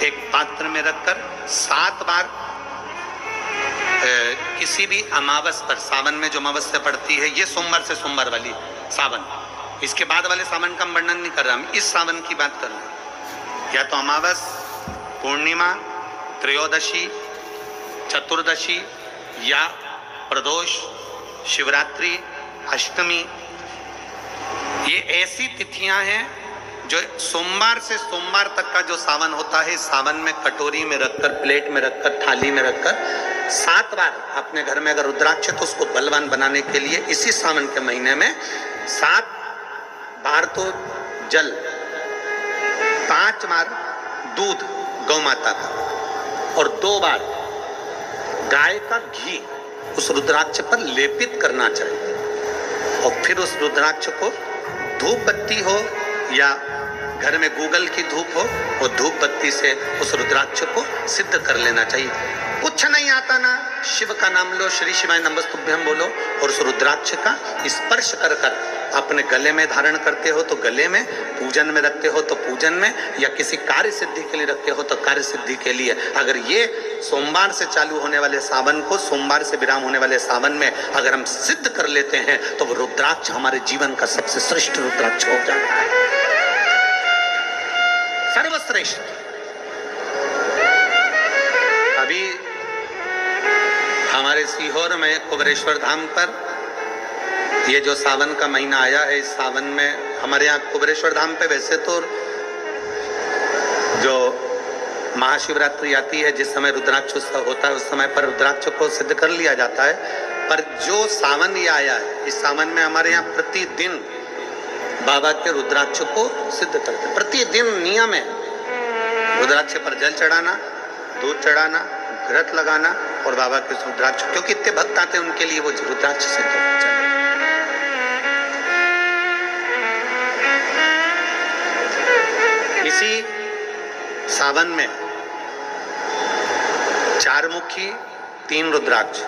एक पात्र में रखकर 7 बार किसी भी अमावस पर, सावन में जो अमावस्या पड़ती है, ये सोमवार से सोमवार वाली सावन, इसके बाद वाले सावन का वर्णन नहीं कर रहा, हम इस सावन की बात कर रहे हैं। या तो अमावस, पूर्णिमा, त्रयोदशी, चतुर्दशी या प्रदोष, शिवरात्रि, अष्टमी, ये ऐसी तिथियां हैं जो सोमवार से सोमवार तक का जो सावन होता है, सावन में कटोरी में रखकर, प्लेट में रखकर, थाली में रखकर 7 बार अपने घर में अगर रुद्राक्ष तो उसको बलवान बनाने के लिए इसी सावन के महीने में 7 बार तो जल, 5 बार दूध गौ माता का और 2 बार गाय का घी उस रुद्राक्ष पर लेपित करना चाहिए। और फिर उस रुद्राक्ष को धूप बत्ती हो या घर में गूगल की धूप हो, वो धूप बत्ती से उस रुद्राक्ष को सिद्ध कर लेना चाहिए। कुछ नहीं आता ना, शिव का नाम लो, श्री शिवाय नमस्तुभ्यं बोलो और उस रुद्राक्ष का स्पर्श कर कर अपने गले में धारण करते हो तो गले में, पूजन में रखते हो तो पूजन में, या किसी कार्य सिद्धि के लिए रखते हो तो कार्य सिद्धि के लिए। अगर ये सोमवार से चालू होने वाले सावन को, सोमवार से विराम होने वाले सावन में अगर हम सिद्ध कर लेते हैं तो वो रुद्राक्ष हमारे जीवन का सबसे श्रेष्ठ रुद्राक्ष हो जाता है, सर्वश्रेष्ठ। अभी हमारे सीहोर में कुबेरेश्वर धाम पर ये जो सावन का महीना आया है, इस सावन में हमारे यहाँ कुबेरेश्वर धाम पे वैसे तो जो महाशिवरात्रि आती है, जिस समय रुद्राक्ष उत्सव होता है, उस समय पर रुद्राक्ष को सिद्ध कर लिया जाता है। पर जो सावन ये आया है, इस सावन में हमारे यहाँ प्रतिदिन बाबा के रुद्राक्ष को सिद्ध करते हैं। प्रतिदिन नियम है रुद्राक्ष पर जल चढ़ाना, दूध चढ़ाना, घृत लगाना और बाबा के रुद्राक्ष, क्योंकि इतने भक्त आते हैं उनके लिए वो रुद्राक्ष सिद्ध होना चाहिए। इसी सावन में 4 मुखी 3 रुद्राक्ष,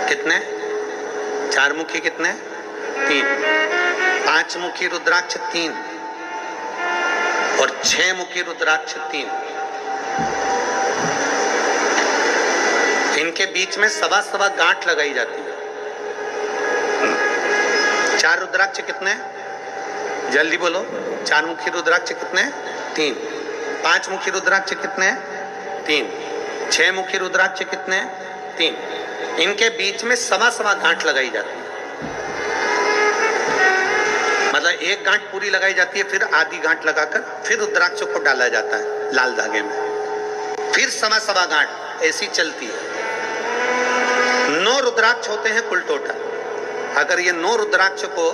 कितने? 4 मुखी कितने? 3। 5 मुखी रुद्राक्ष 3 और 6 मुखी रुद्राक्ष 3। इनके बीच में सवा गांठ लगाई जाती है। 4 रुद्राक्ष कितने? जल्दी बोलो। 4 मुखी रुद्राक्ष कितने? 3। 5 मुखी रुद्राक्ष कितने? 3। 6 मुखी रुद्राक्ष कितने? 3। इनके बीच में सवा गांठ लगाई जाती है। मतलब एक गांठ पूरी लगाई जाती है, फिर आधी गांठ लगाकर फिर रुद्राक्ष को डाला जाता है लाल धागे में, फिर सवा गांठ ऐसी चलती है। 9 रुद्राक्ष होते हैं कुल टोटल। अगर ये 9 रुद्राक्ष को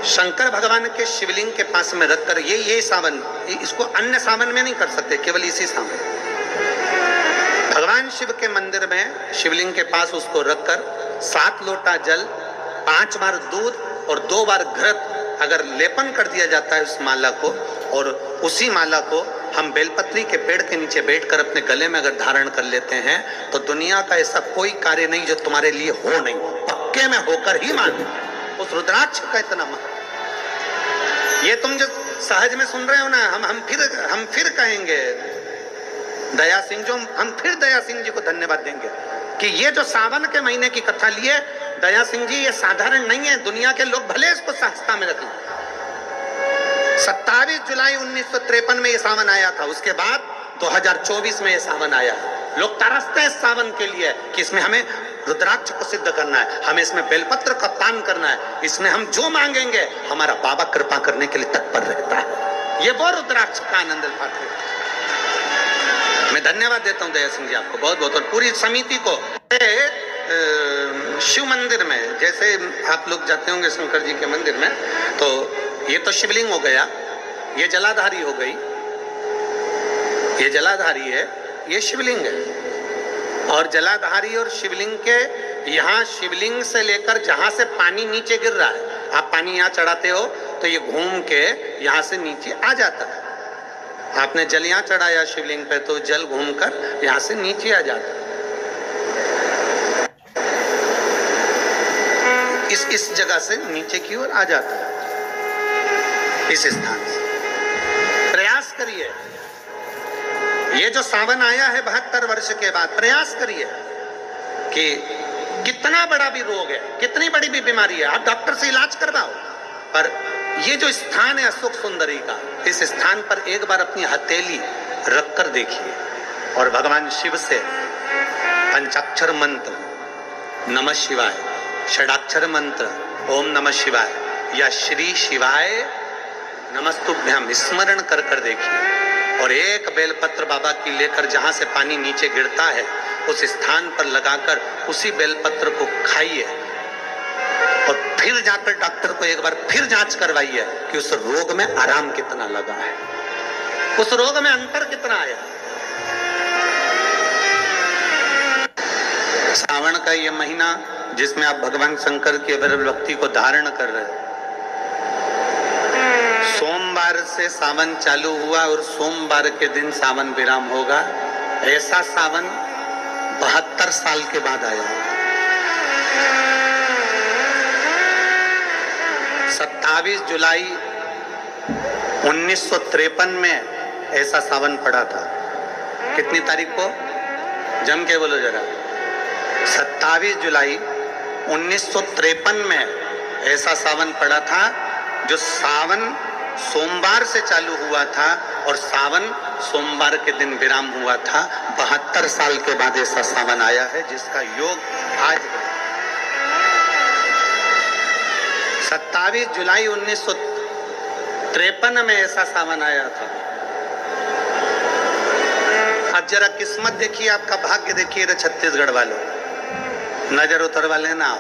शंकर भगवान के शिवलिंग के पास में रखकर, ये सावन, इसको अन्य सावन में नहीं कर सकते, केवल इसी सावन भगवान शिव के मंदिर में शिवलिंग के पास उसको रखकर 7 लोटा जल, 5 बार दूध और 2 बार घृत अगर लेपन कर दिया जाता है उस माला को, और उसी माला को हम बेलपत्री के पेड़ के नीचे बैठकर अपने गले में अगर धारण कर लेते हैं तो दुनिया का ऐसा कोई कार्य नहीं जो तुम्हारे लिए हो नहीं, पक्के में होकर ही मान। उस रुद्राक्ष का इतना महत्व, ये तुम जो सहज में सुन रहे हो ना, हम फिर कहेंगे दया सिंह, जो हम फिर दया सिंह जी को धन्यवाद देंगे कि ये जो सावन के महीने की कथा लिए दया सिंह जी, ये साधारण नहीं है। दुनिया के लोग भले इसको सहजता में रखें। 27 जुलाई 1953 में ये सावन आया था, उसके बाद 2024 में ये सावन आया। लोग तरसते हैं इस सावन के लिए कि इसमें हमें रुद्राक्ष को सिद्ध करना है, हमें इसमें बेलपत्र का पान करना है, इसमें हम जो मांगेंगे हमारा बाबा कृपा करने के लिए तत्पर रहता है। ये वो रुद्राक्ष का आनंद उठाते हैं। मैं धन्यवाद देता हूँ दया सिंह जी आपको बहुत बहुत, और पूरी समिति को। शिव मंदिर में जैसे आप लोग जाते होंगे शंकर जी के मंदिर में, तो ये तो शिवलिंग हो गया, ये जलाधारी हो गई, ये जलाधारी है, ये शिवलिंग है। और जलाधारी और शिवलिंग के यहाँ, शिवलिंग से लेकर जहाँ से पानी नीचे गिर रहा है, आप पानी यहाँ चढ़ाते हो तो ये घूम के यहाँ से नीचे आ जाता है। आपने जल यहाँ चढ़ाया शिवलिंग पे तो जल घूमकर यहाँ से नीचे आ जाता है। इस जगह से नीचे की ओर आ जाता है। इस स्थान से प्रयास करिए ये जो सावन आया है 72 वर्ष के बाद, प्रयास करिए कि कितना बड़ा भी रोग है, कितनी बड़ी भी बीमारी है, आप डॉक्टर से इलाज करवाओ, पर ये जो स्थान है अशोक सुंदरी का, इस स्थान पर एक बार अपनी हथेली रखकर देखिए और भगवान शिव से पंचाक्षर मंत्र नमः शिवाय, षडाक्षर मंत्र ओम नमः शिवाय या श्री शिवाय नमस्तुभ्यम स्मरण कर कर देखिए और एक बेलपत्र बाबा की लेकर जहां से पानी नीचे गिरता है उस स्थान पर लगाकर उसी बेलपत्र को खाइए और फिर जाकर डॉक्टर को एक बार फिर जांच करवाइए कि उस रोग में आराम कितना लगा है, उस रोग में अंतर कितना आया। सावन का ये महीना जिसमें आप भगवान शंकर की अविरल भक्ति को धारण कर रहे हैं, सोमवार से सावन चालू हुआ और सोमवार के दिन सावन विराम होगा। ऐसा सावन 72 साल के बाद आया। 27 जुलाई 1953 में ऐसा सावन पड़ा था। कितनी तारीख को? जम के बोलो जरा। 27 जुलाई 1953 में ऐसा सावन पड़ा था, जो सावन सोमवार से चालू हुआ था और सावन सोमवार के दिन विराम हुआ था। 72 साल के बाद ऐसा सावन आया है जिसका योग आज है। 27 जुलाई 1953 में ऐसा सावन आया था। अब जरा किस्मत देखिए, आपका भाग्य देखिए रे छत्तीसगढ़ वालों, नजर उतरवा लेना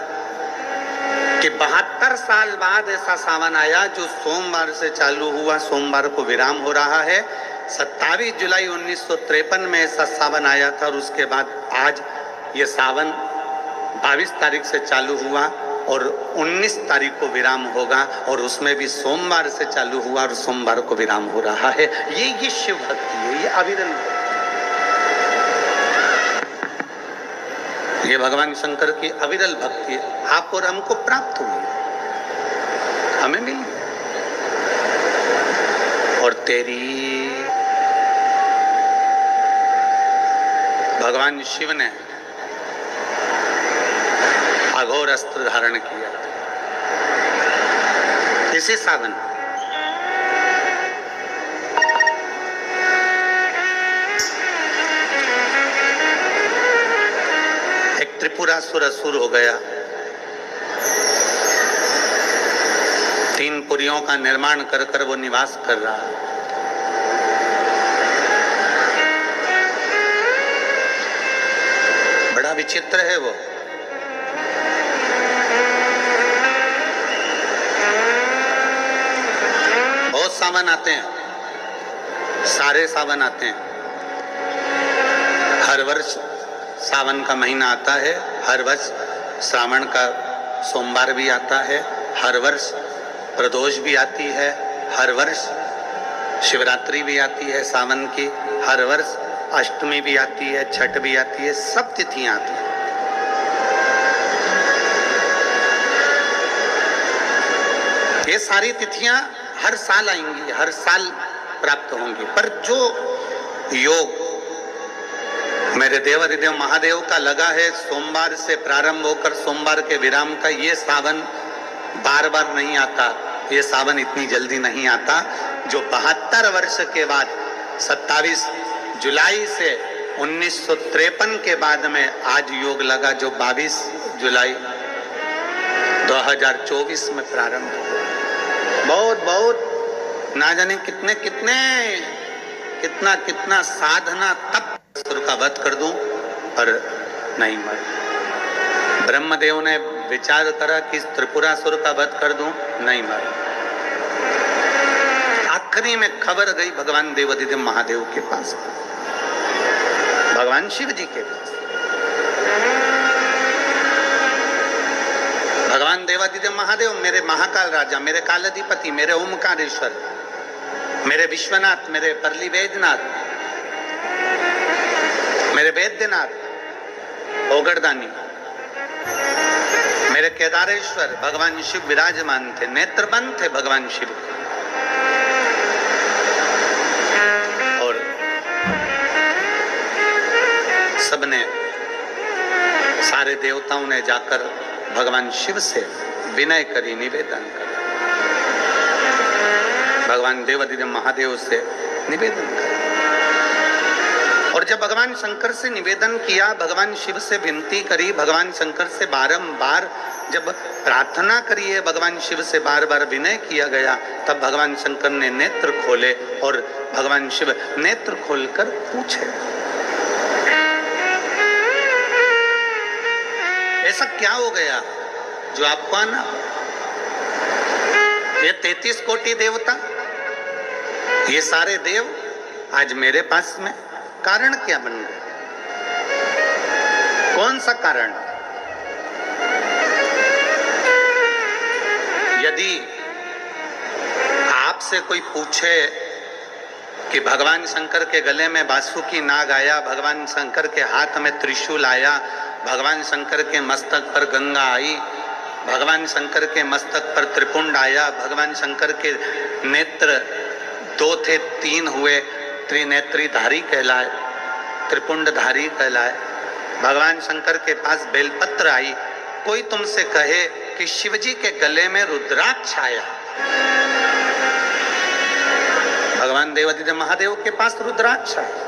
कि 72 साल बाद ऐसा सावन आया जो सोमवार से चालू हुआ, सोमवार को विराम हो रहा है। 27 जुलाई 1953 में ऐसा सावन आया था और उसके बाद आज ये सावन 22 तारीख से चालू हुआ और 19 तारीख को विराम होगा और उसमें भी सोमवार से चालू हुआ और सोमवार को विराम हो रहा है। ये शिव भक्ति है, ये अविरल, ये भगवान शंकर की अविरल भक्ति है। आप और हमको प्राप्त हुई, हमें मिली और तेरी भगवान शिव ने अघोर अस्त्र धारण किया इसी सावन। एक त्रिपुरासुर असुर हो गया, 3 पुरियों का निर्माण कर कर वो निवास कर रहा है। बड़ा विचित्र है वो। बहुत सावन आते हैं, सारे सावन आते हैं, हर वर्ष सावन का महीना आता है, हर वर्ष श्रावण का सोमवार भी आता है, हर वर्ष प्रदोष भी आती है, हर वर्ष शिवरात्रि भी आती है सावन की, हर वर्ष अष्टमी भी आती है, छठ भी आती है, सब तिथियां आती हैं। ये सारी तिथियां हर साल आएंगी, हर साल प्राप्त होंगी, पर जो योग मेरे देवाधिदेव महादेव का लगा है सोमवार से प्रारंभ होकर सोमवार के विराम का, ये सावन बार बार नहीं आता, ये सावन इतनी जल्दी नहीं आता। जो 72 वर्ष के बाद 27 जुलाई से 1953 के बाद में आज योग लगा, जो 22 जुलाई 2024 में प्रारंभ हुआ। बहुत बहुत ना जाने कितने कितने कितना कितना साधना तप असुर का वध कर दूं पर नहीं मर। ब्रह्मदेव ने विचार करा कि त्रिपुरासुर का वध कर दूं, नहीं मर। आखिरी में खबर गई भगवान देवाधिदेव महादेव के पास, भगवान शिव जी के पास। भगवान देवाधिदेव महादेव, मेरे महाकाल राजा, मेरे कालाधिपति, मेरे ओमकारेश्वर, मेरे विश्वनाथ, मेरे परली वैद्यनाथ, मेरे वैद्यनाथ ओगरदानी, मेरे केदारेश्वर, भगवान शिव विराजमान थे, नेत्रबंद थे भगवान शिव। और सबने, सारे देवताओं ने जाकर भगवान शिव से विनय करी, निवेदन करा, भगवान देवादिदेव महादेव से निवेदन करा। और जब भगवान शंकर से निवेदन किया, भगवान शिव से विनती करी, भगवान शंकर से बारंबार जब प्रार्थना करी है, भगवान शिव से बार बार विनय किया गया, तब भगवान शंकर ने नेत्र खोले और भगवान शिव नेत्र खोलकर पूछे, ऐसा क्या हो गया जो आपको आना? ये 33 कोटि देवता, ये सारे देव आज मेरे पास में, कारण क्या बन गए? कौन सा कारण? यदि आपसे कोई पूछे कि भगवान शंकर के गले में बासुकी नाग आया, भगवान शंकर के हाथ में त्रिशूल आया, भगवान शंकर के मस्तक पर गंगा आई, भगवान शंकर के मस्तक पर त्रिपुंड आया, भगवान शंकर के नेत्र 2 थे 3 हुए, त्रिनेत्रीधारी कहलाए, त्रिपुंडधारी कहलाए, भगवान शंकर के पास बेलपत्र आई, कोई तुमसे कहे कि शिवजी के गले में रुद्राक्ष आया, भगवान देवादिदेव महादेव के पास रुद्राक्ष आया,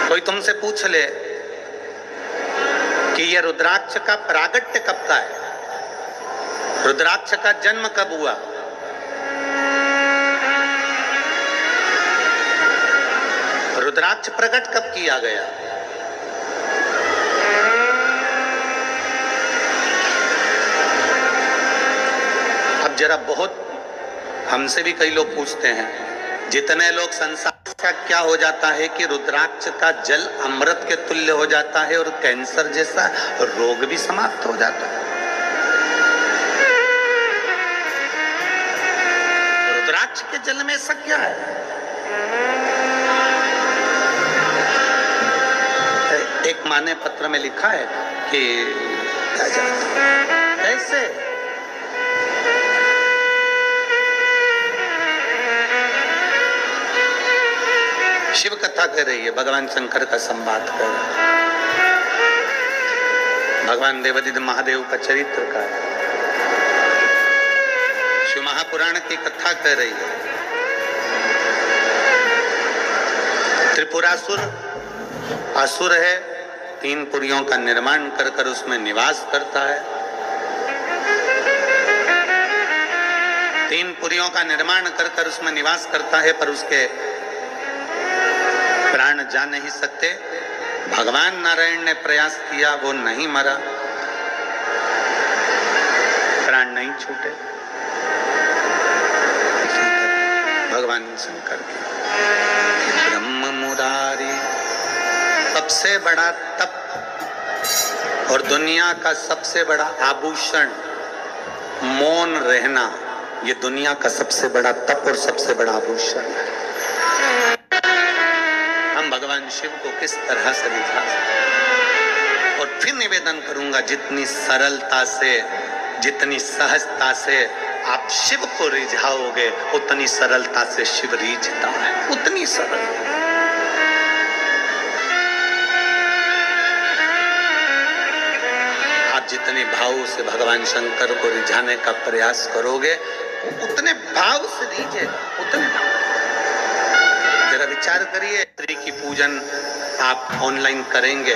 कोई तुमसे पूछ ले कि ये रुद्राक्ष का प्रागट्य कब का है, रुद्राक्ष का जन्म कब हुआ, रुद्राक्ष प्रकट कब किया गया? अब जरा बहुत हमसे भी कई लोग पूछते हैं, जितने लोग संसार का क्या हो जाता है कि रुद्राक्ष का जल अमृत के तुल्य हो जाता है और कैंसर जैसा रोग भी समाप्त हो जाता है। रुद्राक्ष के जल में ऐसा क्या है? एक माने पत्र में लिखा है कि कैसे शिव कथा कर रही है, भगवान शंकर का संवाद कर रहा है, भगवान देवादिदेव महादेव का चरित्र का है, शिव महापुराण की कथा कर रही है। त्रिपुरासुर असुर है, 3 पुरियों का निर्माण कर कर उसमें निवास करता है, 3 पुरियों का निर्माण कर कर उसमें निवास करता है, पर उसके प्राण जा नहीं सकते। भगवान नारायण ने प्रयास किया, वो नहीं मरा, प्राण नहीं छूटे। भगवान शंकर की ब्रह्म मुरारी, सबसे बड़ा तप और दुनिया का सबसे बड़ा आभूषण मौन रहना, ये दुनिया का सबसे बड़ा तप और सबसे बड़ा आभूषण है। हम भगवान शिव को किस तरह से दिखा सकते? और फिर निवेदन करूंगा, जितनी सरलता से, जितनी सहजता से आप शिव को रिझाओगे, उतनी सरलता से शिव रिझता है, उतनी सरल। आप जितने भाव से भगवान शंकर को रिझाने का प्रयास करोगे, उतने भाव से रिझेगा, उतने भाव। जरा विचार करिए, स्त्री की पूजन आप ऑनलाइन करेंगे,